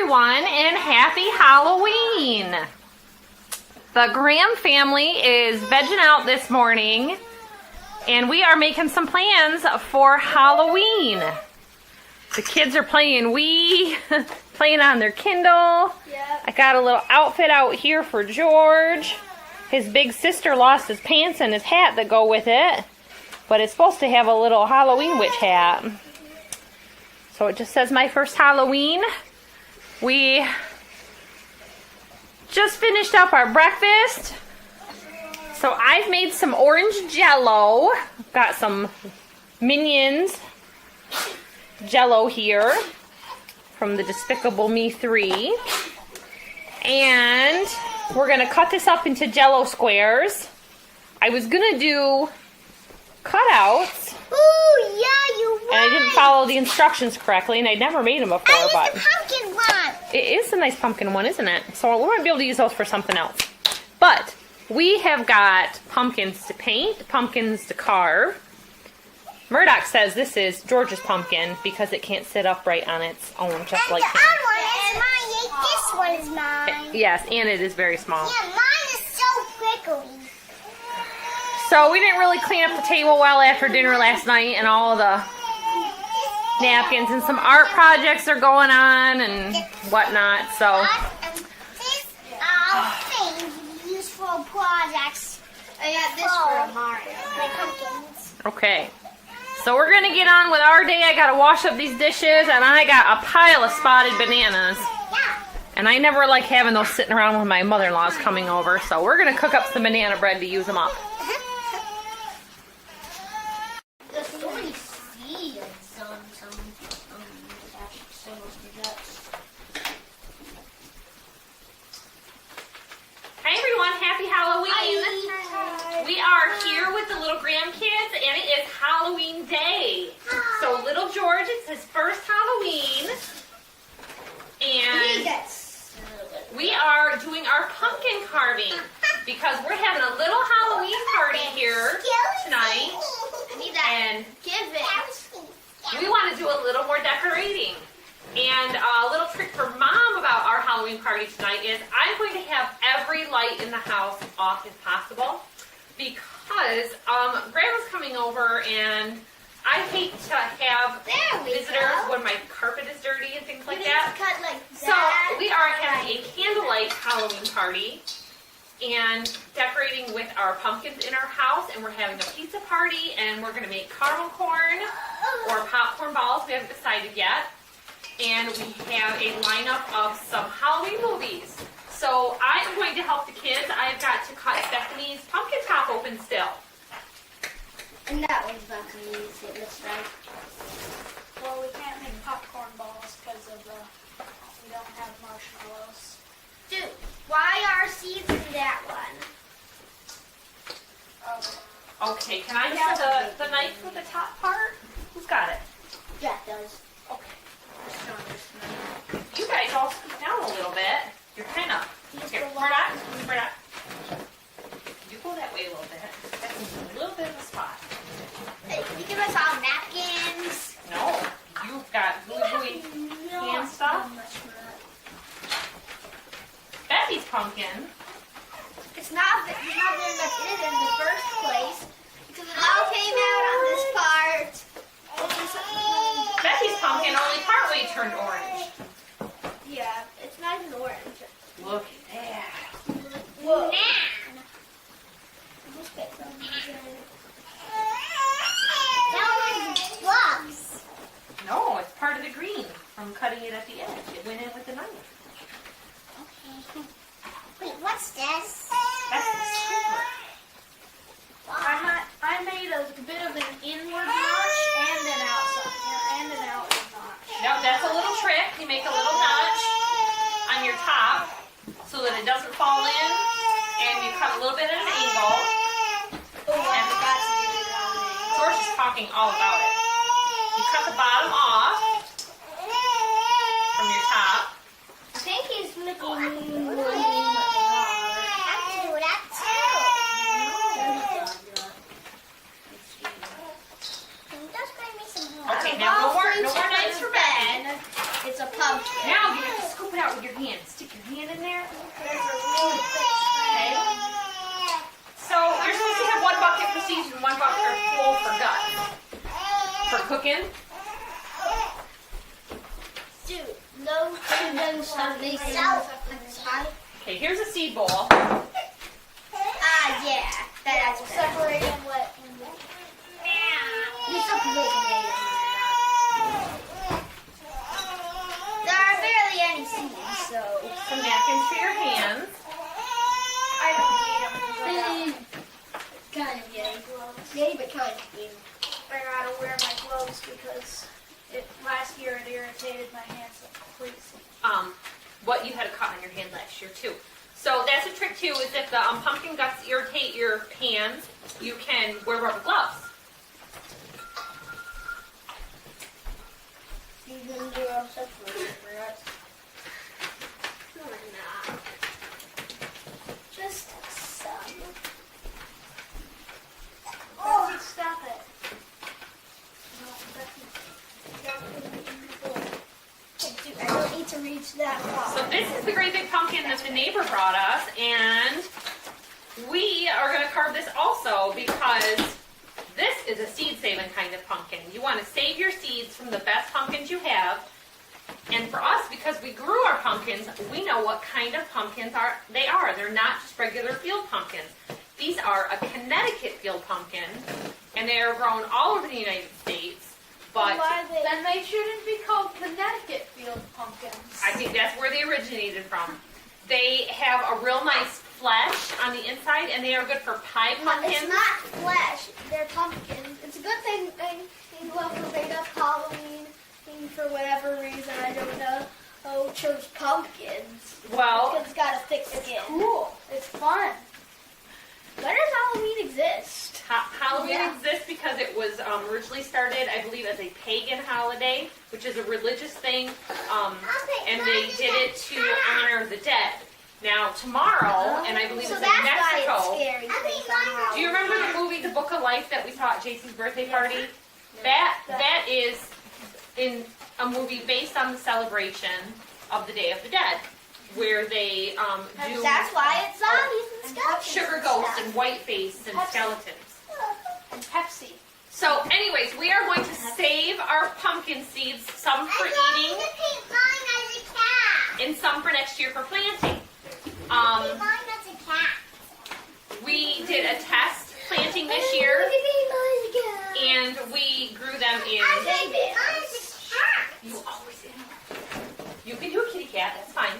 everyone, and happy Halloween! The Graham family is vegging out this morning, and we are making some plans for Halloween. The kids are playing Wii, playing on their Kindle. Yep. I got a little outfit out here for George. His big sister lost his pants and his hat that go with it, but it's supposed to have a little Halloween witch hat. So it just says my first Halloween. We just finished up our breakfast. So I've made some orange jello. Got some Minions jello here from the Despicable Me 3. And we're going to cut this up into jello squares. I was going to do cutouts. Ooh, yeah, you're right. And I didn't follow the instructions correctly, and I'd never made them before. But the pumpkin one. It is a nice pumpkin one, isn't it? So we might be able to use those for something else. But we have got pumpkins to paint, pumpkins to carve. Murdoch says this is George's pumpkin because it can't sit upright on its own, just and like him. The other one is mine. This one is mine. Yes, and it is very small. Yeah, mine is so prickly. So we didn't really clean up the table well after dinner last night, and all the napkins and some art projects are going on and whatnot. So these things useful projects. I got this for Mario. My pumpkins. Okay. So we're gonna get on with our day. I gotta wash up these dishes, and I got a pile of spotted bananas. Yeah. And I never like having those sitting around when my mother-in-law's coming over. So we're gonna cook up some banana bread to use them up. Hi everyone, happy Halloween! Hi. We are here with the little Graham kids, and it is Halloween day. So little George, it's his first Halloween, and we are doing our pumpkin carving because we're having a little Halloween party here tonight, and we want to do a little more decorating. And a little trick for Mom about our Halloween party tonight is I'm going to have every light in the house off if possible because Grandma's coming over and I hate to have visitors when my carpet is dirty and things like that. So we are having a candlelight Halloween party and decorating with our pumpkins in our house, and we're having a pizza party, and we're going to make caramel corn or popcorn balls. We haven't decided yet. And we have a lineup of some Halloween movies. So I am going to help the kids. I've got to cut Stephanie's pumpkin top open still. And that one's not going to use it this right. Well, we can't make popcorn balls because of we don't have marshmallows. Dude, why are seeds in that one? Okay, can I have the knife with the top part? Who's got it? Jack does. Okay. You guys all scoot down a little bit. You're kind of... Here, Murdoch. You go that way a little bit. That's a little bit of a spot. Hey, can you give us all napkins? No. You've got gooey hand stuff. Betty's pumpkin. It's not there enough in it in the first place because it all came out on this part. Betty's pumpkin only partway turned orange. Yeah, it's not even orange. Look at that. Whoa. That one's bugs. No, it's part of the green from cutting it at the edge. It went in with the knife. Okay. Wait, what's this? That's the scraper. I made a bit of an inward notch and an outside outward notch. No, that's a little trick. You make a little notch on your top so that it doesn't fall in, and you cut a little bit at an angle. Oh, I forgot to do it on there. George is talking all about it. You cut the bottom off from your top. I think he's looking. Okay, now no more nights for bed. It's a pumpkin. Now you have to scoop it out with your hand. Stick your hand in there. There's a really thick Okay. So you're supposed to have one bucket for seeds and one bucket full for guts. For cooking. Dude, no chickens have these inside. Okay, here's a seed bowl. Yeah. That's Separate and let. It's okay. There are barely any seeds, so. Some napkins for your hands. I don't need them. Kind of yay. Yay, but kind of yay. I gotta wear my gloves because last year it irritated my hands like crazy. What you had a cut on your hand last year too. So that's a trick too, is if the pumpkin guts irritate your hands, you can wear rubber gloves. You can do all stuff for us. No, I'm not. Just some. Oh, stop it. No, I don't need to reach that far. So this is the great big pumpkin that the neighbor brought us, and we are going to carve this also because this is a seed-saving kind of pumpkin. You want to save your seeds from the best pumpkins you have. And for us, because we grew our pumpkins, we know what kind of pumpkins they are. They're not just regular field pumpkins. These are a Connecticut field pumpkin, and they are grown all over the United States. But then they shouldn't be called Connecticut field pumpkins. I think that's where they originated from. They have a real nice flesh on the inside, and they are good for pie pumpkins. It's not flesh, they're pumpkins. It's a good thing whoever made up Halloween for whatever reason, I don't know, chose pumpkins. Well, Because it's got a thick skin. Cool. It's fun. Where does Halloween exist? Halloween Yeah. exists because it was originally started, I believe, as a pagan holiday, which is a religious thing, and they did it to honor the dead. Now, tomorrow, and I believe So it's that's in why Mexico. it's scary things on Halloween. Do you remember the movie The Book of Life that we saw at JC's birthday party? That is in a movie based on the celebration of the Day of the Dead, where they do That's why it's zombies and skeletons. sugar ghosts and white face and skeletons. And Pepsi. So anyways, we are going to save our pumpkin seeds, some for eating and some for next year for planting. We did a test planting this year, and we grew them in... You always interrupt. You can do a kitty cat, that's fine.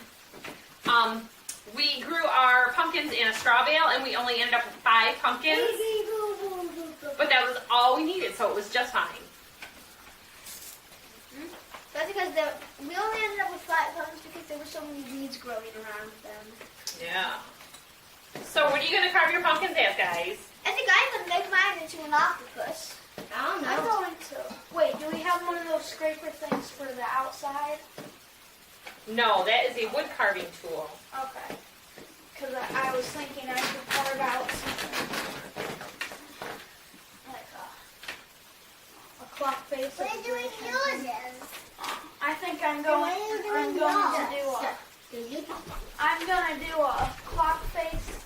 We grew our pumpkins in a straw bale, and we only ended up with 5 pumpkins, but that was all we needed, so it was just fine. That's because we only ended up with 5 pumpkins because there were so many weeds growing around them. Yeah. So what are you going to carve your pumpkins as, guys? I think I'm going to make mine into an octopus. I don't I'm going to. Wait, do we have one of those scraper things for the outside? No, that is a wood carving tool. Okay. Because I was thinking I could carve out something like a clock face. What are you doing yours? I think I'm going to do a clock face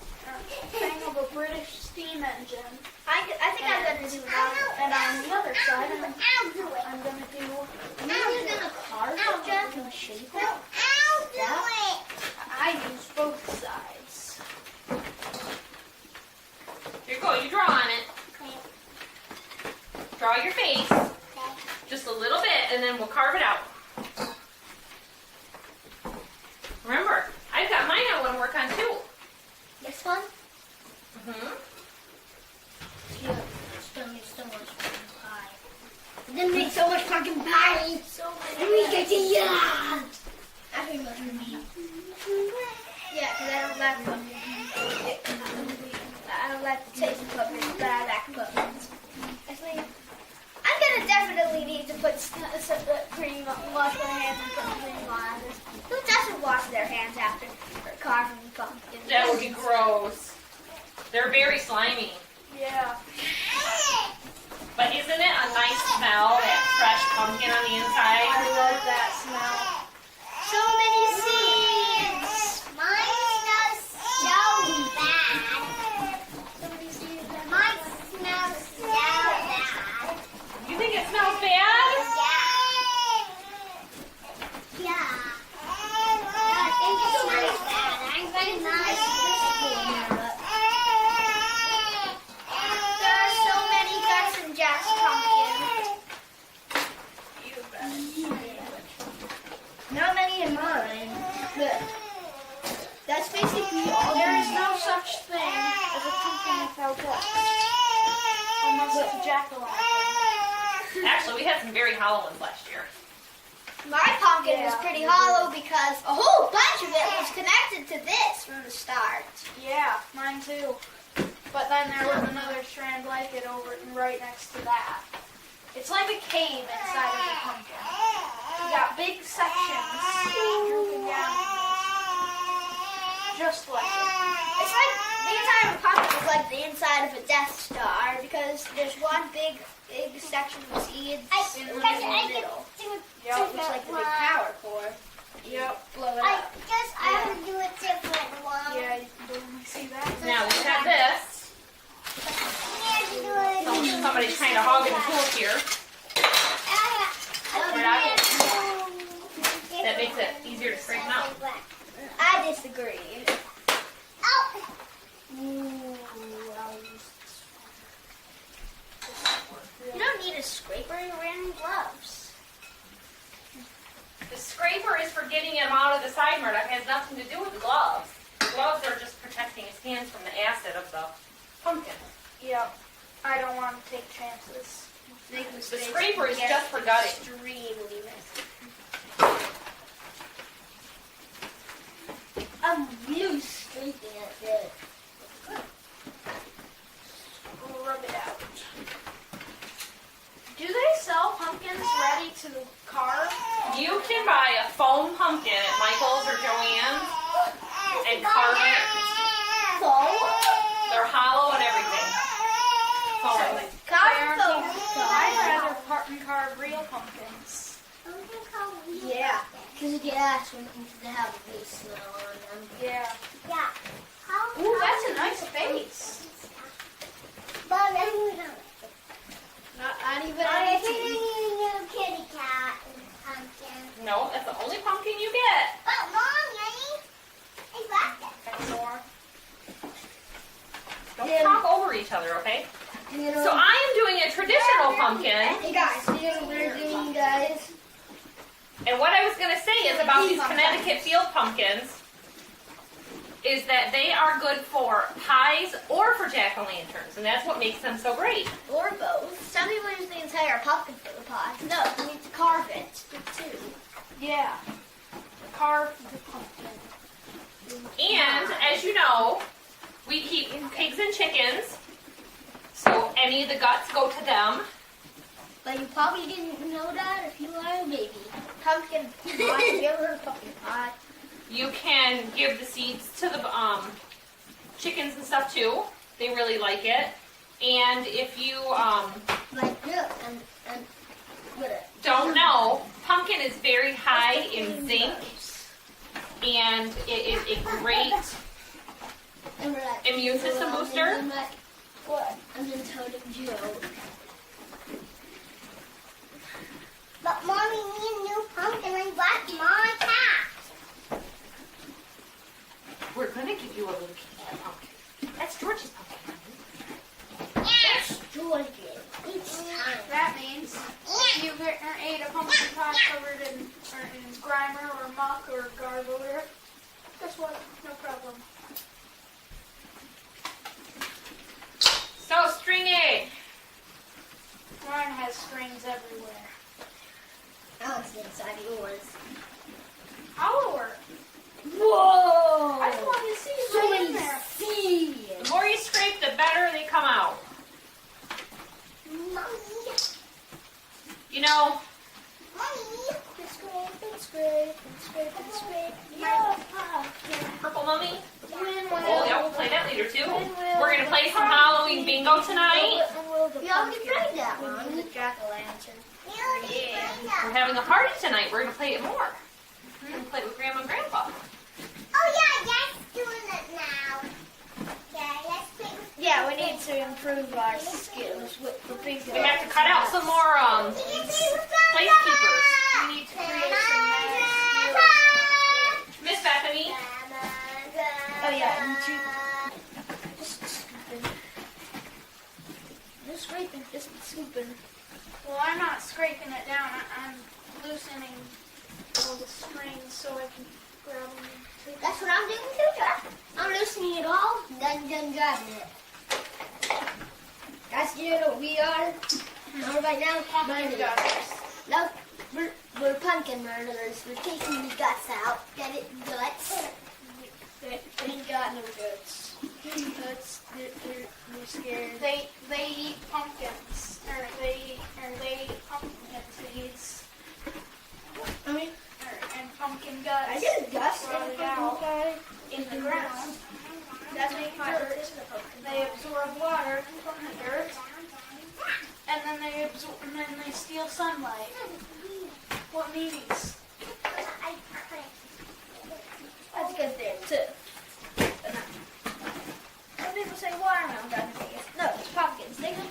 thing of a British steam engine. I think I'm going to do that. And on the other side, I'm going to do. You're going to carve it, Jeff, and shape it? I use both sides. Here you go, you draw on it. Draw your face, just a little bit, and then we'll carve it out. Remember, I've got mine I want to work on too. This one? Mm-hmm. Yeah, it's going to make so much pumpkin pie. It's going to make so much pumpkin pie. And we get to I think that's for me. Yeah, because I don't like pumpkins. I don't like the taste of pumpkins, but I like pumpkins. Actually, I'm going to definitely need to put some cream, wash my hands and put cream on this. Who doesn't wash their hands after carving pumpkins? That would be gross. They're very slimy. Yeah. But isn't it a nice smell, that fresh pumpkin on the inside? I love that smell. So many in mine. But that's basically all. There is no such thing as a pumpkin without guts. Unless it's a jack-o'-lantern. Actually, we had some very hollow ones last year. My pumpkin was Yeah, pretty we hollow because a whole bunch of it was connected to this from the start. Yeah, mine too. But then there was another strand like it over right next to that. It's like a cave inside of the pumpkin. You got big sections drooping down, just like it. It's like the inside of a pumpkin is like the inside of a Death Star because there's one big section of seeds in the middle. Yep. Which is like the big power core. Yep. Blow it up. I would do a different one. Yeah, you can totally see that. Now we've got this. Somebody's trying to hog in the tools here. That makes it easier to straighten out. I disagree. You don't need a scraper, you're wearing gloves. The scraper is for getting him out of the side murder. It has nothing to do with the gloves. The gloves are just protecting his hands from the acid of the pumpkin. Yep. I don't want to take chances. The scraper is just for gutting. Extremely messy. I'm really scraping at this. Rub it out. Do they sell pumpkins ready to carve? You can buy a foam pumpkin at Michael's or Joann's and carve it. They're hollow and everything. Foam. I'd rather carve real pumpkins. Yeah, because you get asked when they have a big smell on them. Yeah. Yeah. Ooh, that's a nice face. Not even I kitty cat and pumpkin. No, that's the only pumpkin you get. But Mommy, I got that. and more. Don't talk over each other, okay? You So I am doing a traditional pumpkin. Hey guys, you know what we're doing, guys? And what I was going to say is about these Connecticut field pumpkins is that they are good for pies or for jack-o'-lanterns, and that's what makes them so great. Or both. Some people use the entire pumpkin for the pie. No, you need to carve it too. Yeah. Carve the pumpkin. And as you know, we keep pigs and chickens, so any of the guts go to them. But you probably didn't know that if you are a baby. Pumpkin pie. Have you ever heard of pumpkin pie? You can give the seeds to the chickens and stuff too. They really like it. And if you Like this and with it. don't know, pumpkin is very high in zinc, and it is a great And we're like, immune system booster. And I'm like, what? And then told him Joe. But Mommy, need a new pumpkin and that's my cat. We're gonna give you a little kitty cat pumpkin. That's George's pumpkin. Yes, George. It's time. That means if you ate a pumpkin pie covered in grimer or muck or gargler, guess what? No problem. So stringy. Mine has strings everywhere. Alex inside yours. Hollower. Whoa! I just want to see So right in many there. seeds. The more you scrape, the better they come out. Mommy. You know, Mommy. Scrape. Yeah. Purple Mummy. Oh, Oh yeah, we'll play that later too. We're gonna play some Halloween bingo tonight. We already played that one. The jack-o'-lantern. Yeah. We're having a party tonight. We're gonna play it more. We're gonna play it with Grandma and Grandpa. Oh yeah, let's doing it now. Yeah, let's play with. Yeah, we need to improve our skills with the bingo. We have to cut out some more place keepers. We need to create some magic. Miss Bethany. Oh yeah, and just scooping. Just scraping, just scooping. Well, I'm not scraping it down. I'm loosening the all the strings so I can grab them. That's what I'm doing too, Jack. I'm loosening it all, then grabbing it. Guys, you know what we are? Right now, Pumpkin gutters. no, we're pumpkin murderers. We're taking the guts out. Get it, guts. They ain't got no guts. They're scared. They eat pumpkins. Or they eat pumpkin seeds. And pumpkin guts. I did guts rotted out in the ground. That's my dirt. They absorb water from the dirt, and then they steal sunlight. What meanies? That's a good thing too. Some people say watermelon doesn't make it. No, it's pumpkins. They can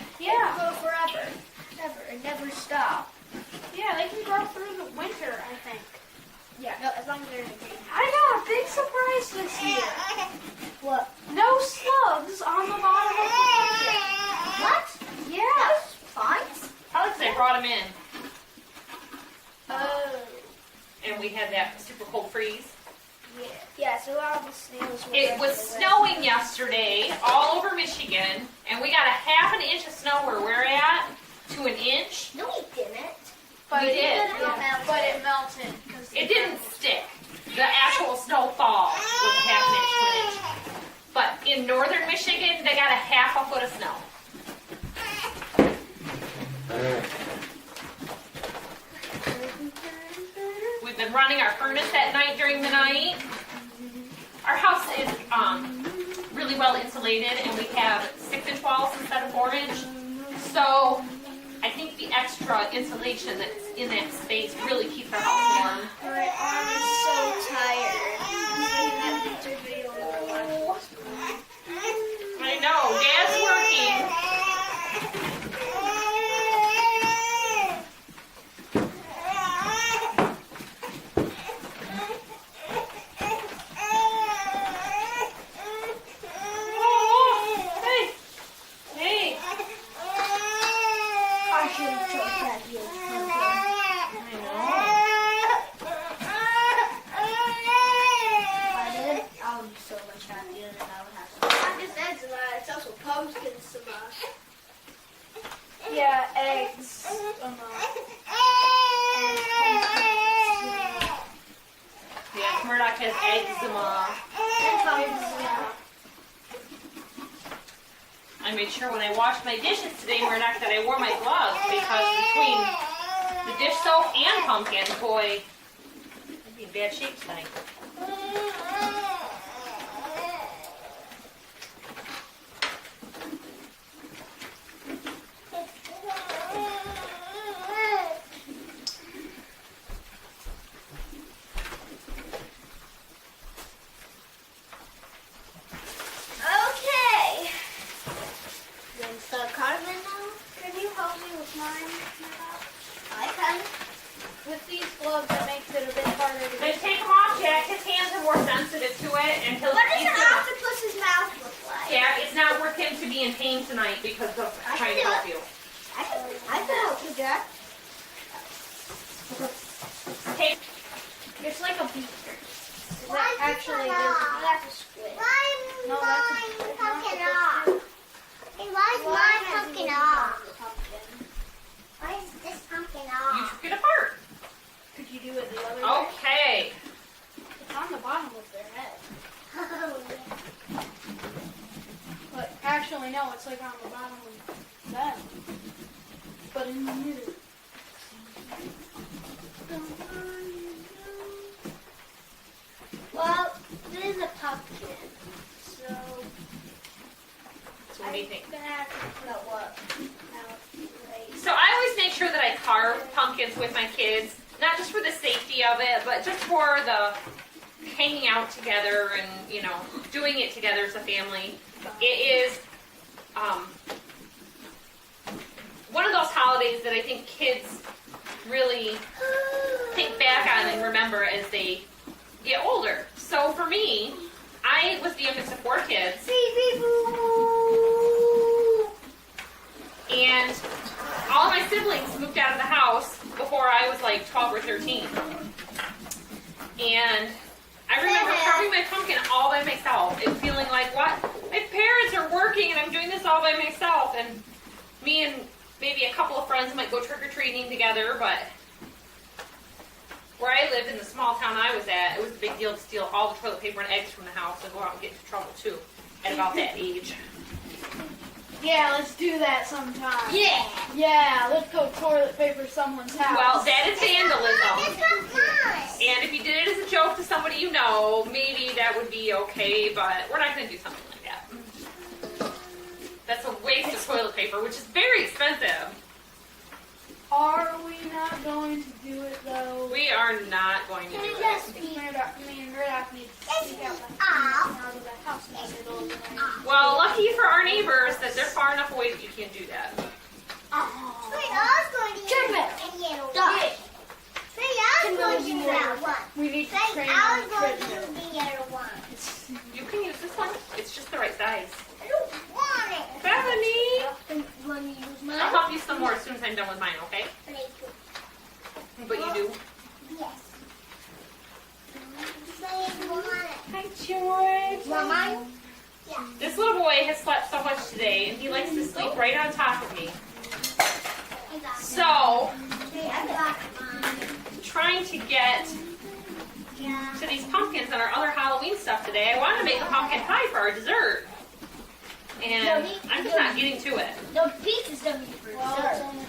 grow forever. Never. And never stop. Yeah, they can grow through the winter, I think. Yeah, no, as long as they're in the green. I got a big surprise this year. What? No slugs on the bottom of the pumpkin. What? Yeah. That's fine. Probably 'cause I brought them in, Oh. and we had that super cold freeze. Yeah. Yeah, so all the snails were It was snowing yesterday all over Michigan, and we got a half an inch of snow where we're at to an inch. No, we didn't. But We it did. But it melted. It didn't stick. The actual snowfall was a half an inch to an inch. But in northern Michigan, they got a half a foot of snow. We've been running our furnace at night during the night. Our house is really well insulated, and we have 6-inch walls instead of 4-inch. So I think the extra insulation that's in that space really keeps our house warm. My arm is so tired. I know, Dad's working. Hey. I should have choked that huge pumpkin. If I did, I would be so much happier than I would have some. Not just eczema, it's also pumpkin eczema. Yeah, eggs. Yeah, Murdoch has eczema. I made sure when I washed my dishes today, Murdoch, that I wore my gloves because between the dish soap and pumpkin, boy, I'd be in bad shape tonight. Okay. Then start carving now. Can you help me with mine? I can. With these gloves, it makes it a bit harder to But get. take them off, Jack. His hands are more sensitive to it, and he's What does an gonna. octopus's mouth look like? Jack, it's not worth him to be in pain tonight because of I trying to can do help it. you. I can help you, Jack. Take. It's like a beaker. Why Actually, that's a squid. No, that's a pumpkin off? Hey, why is my pumpkin off? Why is this pumpkin You off? took it apart. Could you do it the other way? Okay. It's on the bottom of their head. Oh, yeah. But actually, no, it's like on the bottom of them. But in the middle. Well, this is a pumpkin, so So what do you think? I'm gonna have to put out what? So I always make sure that I carve pumpkins with my kids, not just for the safety of it, but just for the hanging out together and, you know, doing it together as a family. It is one of those holidays that I think kids really think back on and remember as they get older. So for me, I was the youngest of 4 kids. And all of my siblings moved out of the house before I was like 12 or 13. And I remember carving my pumpkin all by myself and feeling like, what? My parents are working and I'm doing this all by myself. And me and maybe a couple of friends might go trick-or-treating together, but where I lived in the small town I was at, it was a big deal to steal all the toilet paper and eggs from the house and go out and get into trouble too at about that age. Yeah, let's do that sometime. Yeah. Yeah, let's go toilet paper someone's house. Well, that is This vandalism. one's mine. And if you did it as a joke to somebody you know, maybe that would be okay, but we're not going to do something like that. That's a waste of toilet paper, which is very expensive. Are we not going to do it though? We are not going to do it. Me and Murdoch need to sneak out of the house in the middle of the night. Well, lucky for our neighbors that they're far enough away that you can't do that. Wait, I was going to use the yellow one. Wait, I was going to use that one. We need to Wait, train I was them going to to use the yellow one. You can use this one. It's just the right size. I don't want it. Bethany! You want me to use mine? I'll help you some more as soon as I'm done with mine, okay? But you do. Yes. Say want it. Hi, George. Want mine? Yeah. This little boy has slept so much today, and he likes to sleep right on top of me. I got it. So, Okay, I got mine. trying to get Yeah. to these pumpkins and our other Halloween stuff today, I wanted to make a pumpkin pie for our dessert. And I'm just not getting to it. The pizza's gonna be for Well, dessert. it's only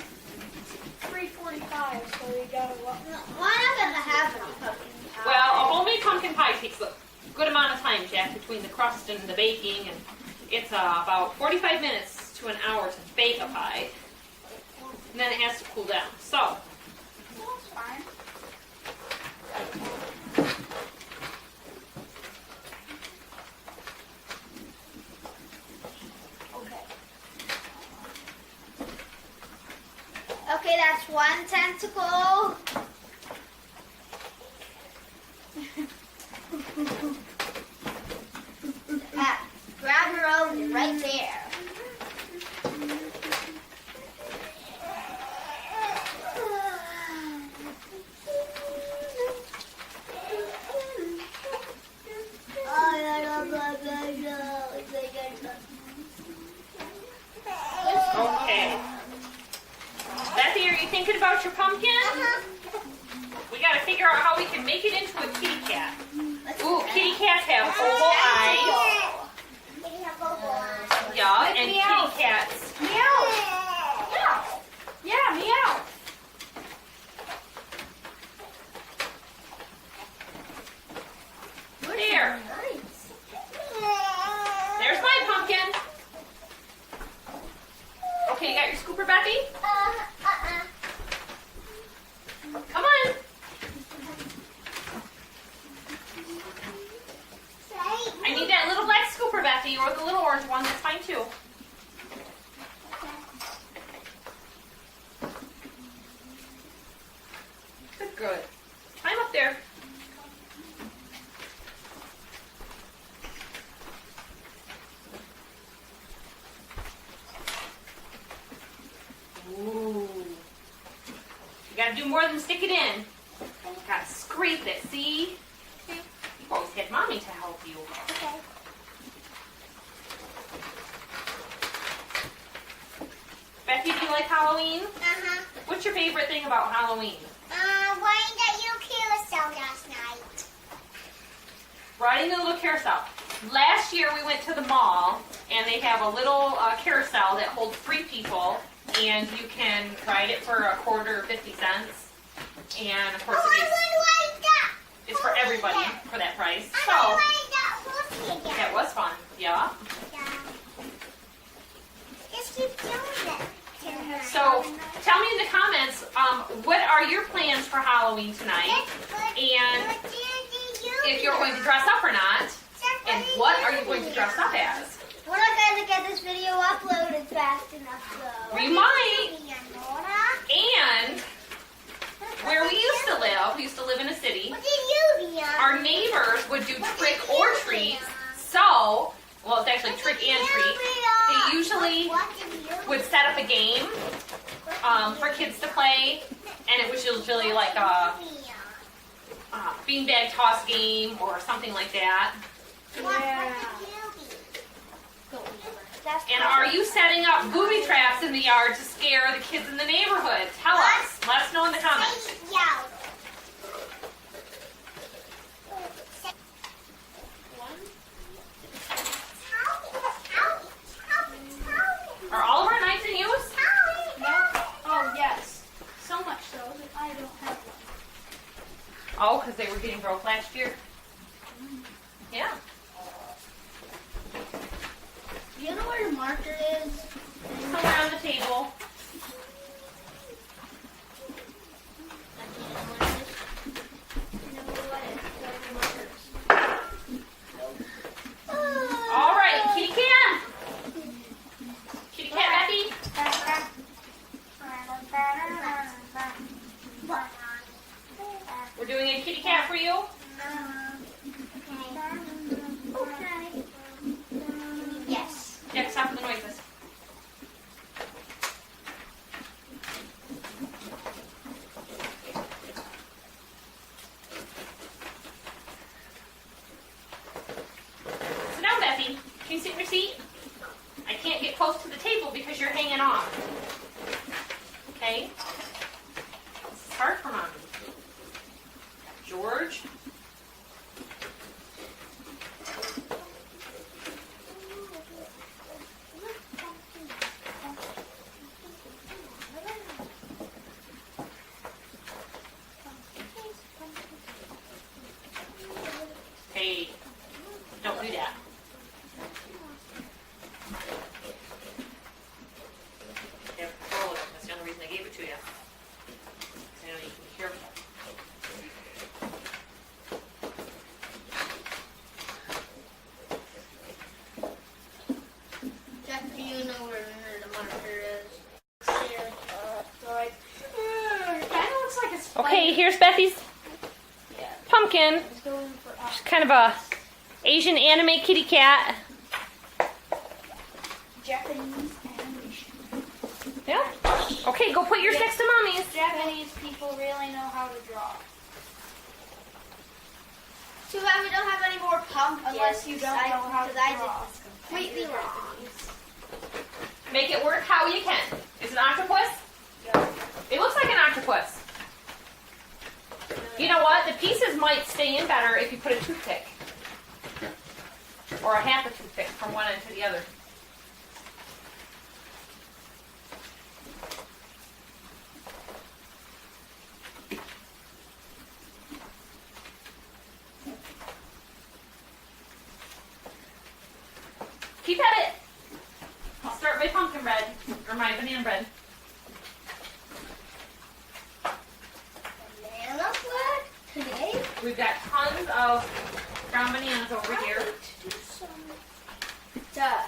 3:45, so we gotta walk. Why not gonna have any pumpkin pie? Well, a homemade pumpkin pie takes a good amount of time, Jack, between the crust and the baking, and it's about 45 minutes to an hour to bake a pie. And then it has to cool down. So, That's fine. Okay, that's one tentacle. Grab your own right there. okay. Bethy, are you thinking about your pumpkin? We gotta figure out how we can make it into a kitty cat. Ooh, kitty cats have oval eyes. Yeah, and Meow. kitty cats. Meow. Yeah, meow. There. There's my pumpkin. Okay, you got your scooper, Bethy? Come on. I need that little black scooper, Bethy, or the little orange one. That's fine too. Good, good. Climb up there. Ooh. You gotta do more than stick it in. You gotta scrape it, see? You've always had mommy to help you. Bethy, do you like Halloween? What's your favorite thing about Halloween? Why that you carousel last night? Riding the little carousel. Last year we went to the mall and they have a little carousel that holds 3 people and you can ride it for a quarter or 50 cents. And of course it's for everybody for that price. So that was fun. Yeah. Just keep doing it. So tell me in the comments, what are your plans for Halloween tonight? And if you're going to dress up or not. And what are you going to dress up as? We're not going to get this video uploaded fast enough though. We might. And where we used to live in a city, What did you do? our neighbors would do trick or treats. So, well, it's actually trick and treat. They usually would set up a game for kids to play, and it was usually like a beanbag toss game or something like that. Yeah. And are you setting up booby traps in the yard to scare the kids in the neighborhood? Tell us. Let us know in the comments. Are all of our knives in use? No. Oh, yes. So much so that I don't have one. Oh, because they were getting broke last year? Yeah. Do you know where the marker is? Somewhere on the table. All right, kitty cat. Kitty cat, Becky. We're doing a kitty cat for you. Yes. Jack, stop with the noises. Sit down, Becky. Can you sit in your seat? I can't get close to the table because you're hanging off. Okay? This is hard for Mommy. George? Hey, don't do that. You have control of it. That's the only reason I gave it to you. So you know you can be careful. Jack, do you know where the marker is? So it kind of looks like it's Okay, here's Bethy's pumpkin. It's going for us. She's kind of a Asian anime kitty cat. Japanese animation. Yeah. Okay, go put yours next to Mommy's. Japanese people really know how to draw. Too bad we don't have any more pumpkins. Unless you don't know how to Because I draw. did this completely wrong. Make it work how you can. Is it an octopus? Yeah. It looks like an octopus. You know what? The pieces might stay in better if you put a toothpick. Or a half a toothpick from one end to the other. Keep at it. I'll start my pumpkin bread, or my banana bread. Banana bread today? We've got tons of ground bananas over here. Done.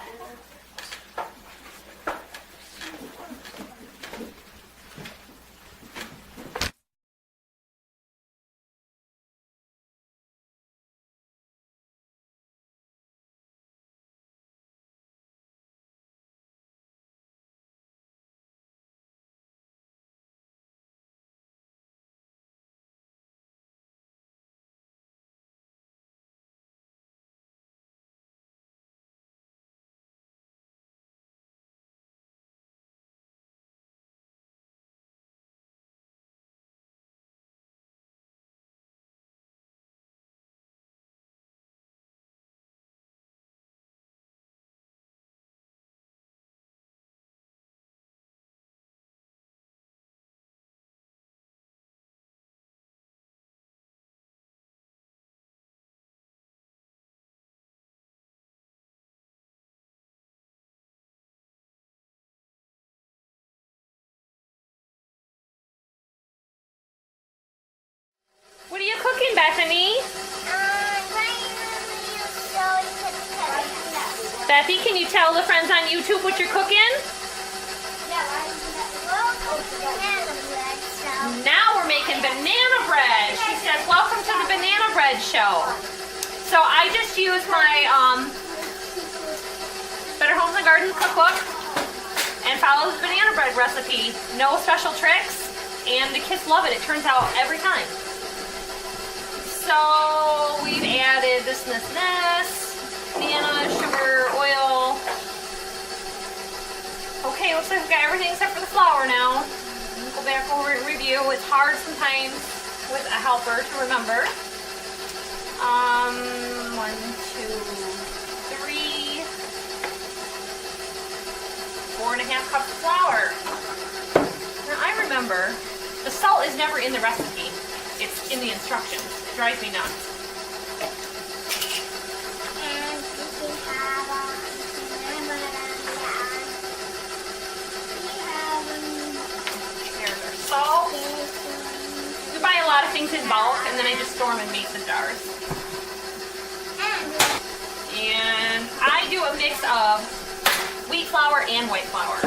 What are you cooking, Bethany? Bethy, can you tell the friends on YouTube what you're cooking? Now we're making banana bread. She says, welcome to the banana bread show. So I just used my Better Homes and Gardens cookbook and follow the banana bread recipe. No special tricks, and the kids love it. It turns out every time. So we've added this, banana, sugar, oil. Okay, looks like we've got everything except for the flour now. We'll go back over and review. It's hard sometimes with a helper to remember. 1, 2, 3, 4.5 cups of flour. Now I remember, the salt is never in the recipe. It's in the instructions. It drives me nuts. And we have Here's our salt. We buy a lot of things in bulk, and then I just store them in mason jars. And I do a mix of wheat flour and white flour.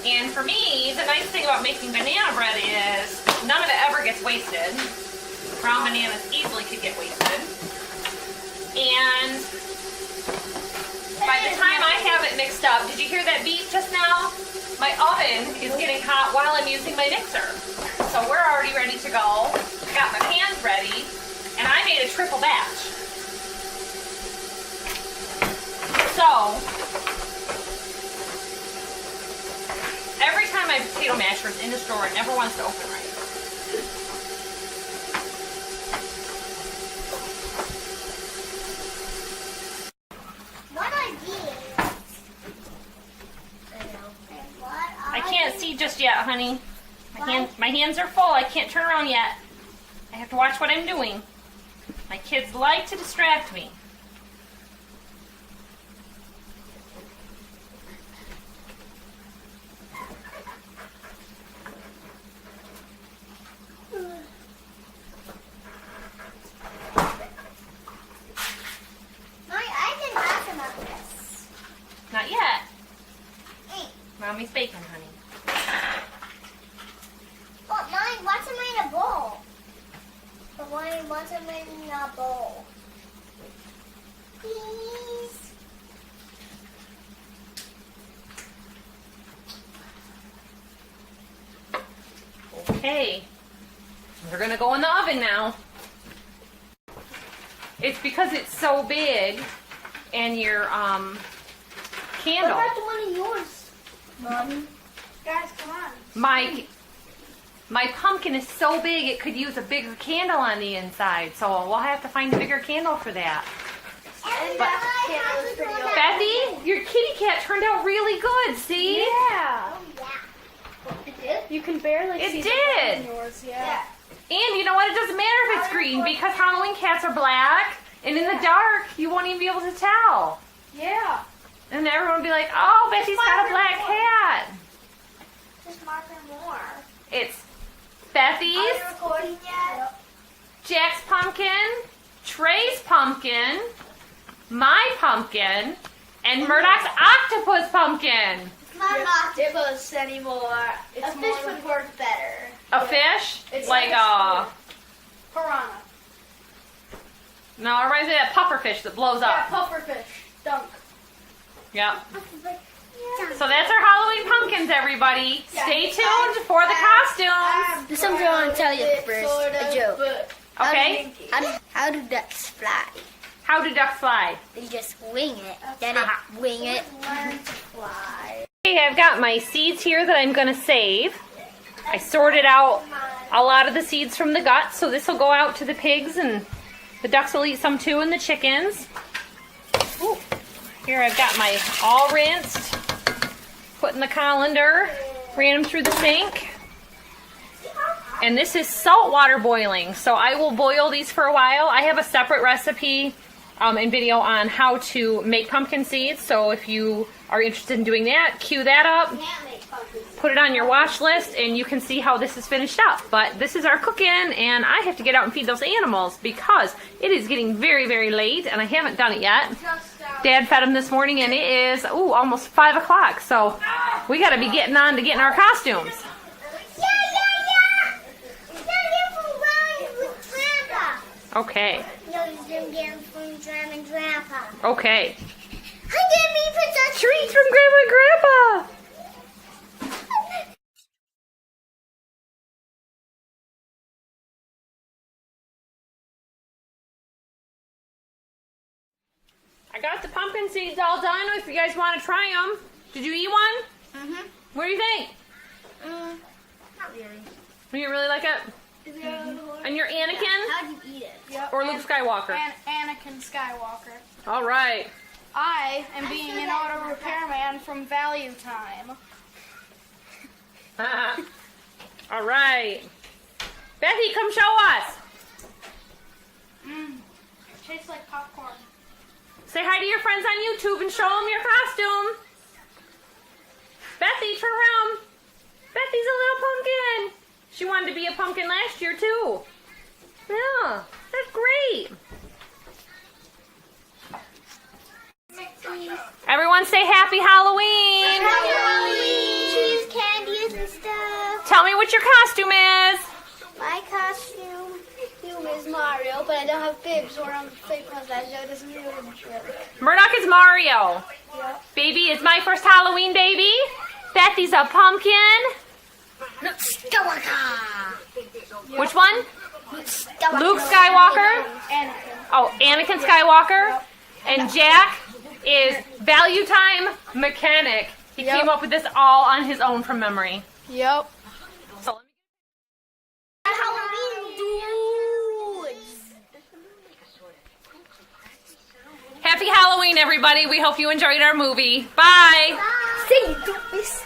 And for me, the nice thing about making banana bread is none of it ever gets wasted. Brown bananas easily could get wasted. And by the time I have it mixed up, did you hear that beep just now? My oven is getting hot while I'm using my mixer. So we're already ready to go. Got my pans ready, and I made a triple batch. So every time my potato masher is in the store, it never wants to open right. what are these? I can't see just yet, honey. My hands are full. I can't turn around yet. I have to watch what I'm doing. My kids like to distract me. Not yet. Mommy's baking, honey. But mine, what's in a bowl? But mine, what's in a bowl? Please. Okay. They're gonna go in the oven now. It's because it's so big, and your candle. What about the one of yours, Mommy? Guys, come on. My pumpkin is so big it could use a bigger candle on the inside, so we'll have to find a bigger candle for that. And But- that candle is pretty old. Bethy, your kitty cat turned out really good, see? Yeah. Oh, yeah. It did? You can barely It see did. the one in yours, yeah. And you know what? It doesn't matter if it's green because Halloween cats are black, and in the dark, you won't even be able to tell. Yeah. And everyone will be like, oh, Betsy's got a black cat. Just mark her more. It's Are Bethy's, you recording yet? Jack's pumpkin, Trey's pumpkin, my pumpkin, and Murdoch's octopus pumpkin. It's not an octopus anymore. It's A fish would work better. A fish? It's like like a... Piranha. No, it reminds me of that puffer fish that blows Yeah, up. pufferfish. Dunk. Yep. So that's our Halloween pumpkins, everybody. Yeah. Stay tuned for the costumes. There's something I want to tell you first. A joke. Okay? How do ducks fly? How do ducks fly? They just wing it. Then it wing it. Learn to fly. Okay, I've got my seeds here that I'm going to save. I sorted out a lot of the seeds from the guts, so this will go out to the pigs, and the ducks will eat some too, and the chickens. Ooh. Here I've got my all rinsed, put in the colander, ran them through the sink. And this is salt water boiling, so I will boil these for a while. I have a separate recipe and video on how to make pumpkin seeds, so if you are interested in doing that, cue that up, put it on your watch list, and you can see how this is finished up. But this is our cook-in, and I have to get out and feed those animals because it is getting very, very late, and I haven't done it yet. Dad fed them this morning, and it is, almost 5 o'clock, so we got to be getting on to getting our costumes. Okay. No, he's gonna get from Grandma and Grandpa. Okay. I'm gonna be Princess Treats from Grandma and Grandpa. I got the pumpkin seeds all done if you guys want to try them. Did you eat one? Mm-hmm. What do you think? Not really. Do you really like it? And you're Anakin How'd you eat it? Yep. or Luke Skywalker? Anakin Skywalker. All right. I am being an auto repairman from Value Time. All right. Bethy, come show us. Tastes like popcorn. Say hi to your friends on YouTube and show them your costume. Bethy, turn around. Bethy's a little pumpkin. She wanted to be a pumpkin last year, too. Yeah, that's great. Everyone say Happy Halloween. Happy Halloween! Cheese, candies, and stuff. Tell me what your costume is. My costume is Mario, but I don't have bibs or I'm a fake mustache, so it doesn't really work. Murdoch is Mario. Yep. Baby, it's my first Halloween, baby. Bethy's a pumpkin. Which one? Luke Skywalker. Anakin. Oh, Anakin Skywalker. And Jack is Value Time Mechanic. He came up with this all on his own from memory. Yep. So Halloween dudes. happy Halloween, everybody. We hope you enjoyed our movie. Bye. Say, don't miss.